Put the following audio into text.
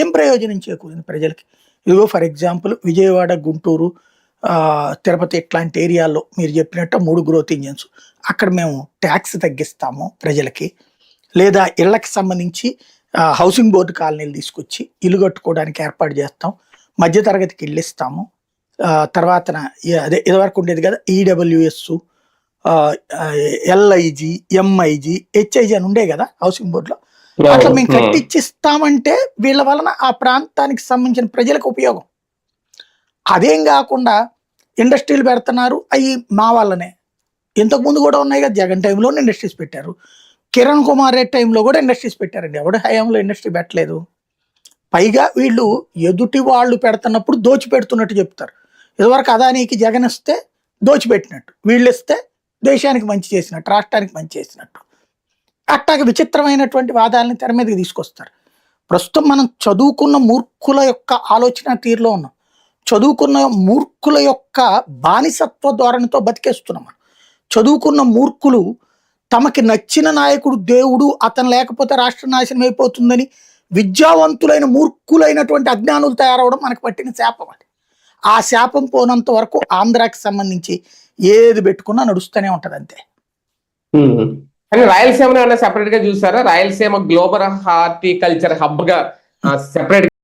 ఏం ప్రయోజనం చేకూరింది ప్రజలకి? ఇదిగో ఫర్ ఎగ్జాంపుల్ విజయవాడ, గుంటూరు, తిరుపతి ఇట్లాంటి ఏరియాల్లో మీరు చెప్పినట్టు 3 గ్రోత్ ఇంజిన్స్. అక్కడ మేము ట్యాక్స్ తగ్గిస్తాము ప్రజలకి. లేదా ఇళ్ళకి సంబంధించి హౌసింగ్ బోర్డు కాలనీలు తీసుకొచ్చి ఇల్లు కట్టుకోవడానికి ఏర్పాటు చేస్తాం. మధ్య తరగతికి ఇల్లు ఇస్తాము. తర్వాతన అదే ఇదివరకు ఉండేది కదా ఈడబ్ల్యూఎస్, ఎల్ఐజి, ఎంఐజి, హెచ్ఐజి అని ఉండే కదా హౌసింగ్ బోర్డులో. అట్లా మేము కట్టిచ్చిస్తామంటే వీళ్ళ వలన ఆ ప్రాంతానికి సంబంధించిన ప్రజలకు ఉపయోగం. అదేం కాకుండా ఇండస్ట్రీలు పెడుతున్నారు, అవి మా వల్లనే. ఇంతకుముందు కూడా ఉన్నాయి కదా, జగన్ టైంలో ఇండస్ట్రీస్ పెట్టారు, కిరణ్ కుమార్ రెడ్డి టైంలో కూడా ఇండస్ట్రీస్ పెట్టారండి. ఎవడు హయాంలో ఇండస్ట్రీ పెట్టలేదు. పైగా వీళ్ళు ఎదుటి వాళ్ళు పెడుతున్నప్పుడు దోచిపెడుతున్నట్టు చెప్తారు. ఇదివరకు అదానికి జగన్ ఇస్తే దోచిపెట్టినట్టు, వీళ్ళు ఇస్తే దేశానికి మంచి చేసినట్టు, రాష్ట్రానికి మంచి చేసినట్టు. అట్టాగ విచిత్రమైనటువంటి వాదాలని తెర మీదకి తీసుకొస్తారు. ప్రస్తుతం మనం చదువుకున్న మూర్ఖుల యొక్క ఆలోచన తీరులో ఉన్నాం. చదువుకున్న మూర్ఖుల యొక్క బానిసత్వ ధోరణితో బతికేస్తున్నాం మనం. చదువుకున్న మూర్ఖులు తమకి నచ్చిన నాయకుడు దేవుడు, అతను లేకపోతే రాష్ట్ర నాశనం అయిపోతుందని విద్యావంతులైన మూర్ఖులైనటువంటి అజ్ఞానులు తయారవడం మనకు పట్టిన శాపం. అది ఆ శాపం పోనంత వరకు ఆంధ్రాకి సంబంధించి ఏది పెట్టుకున్నా నడుస్తూనే ఉంటది అంతే. కానీ రాయలసీమను ఏమైనా సెపరేట్ గా చూసారా? రాయలసీమ గ్లోబల్ హార్టికల్చర్ హబ్ గా సెపరేట్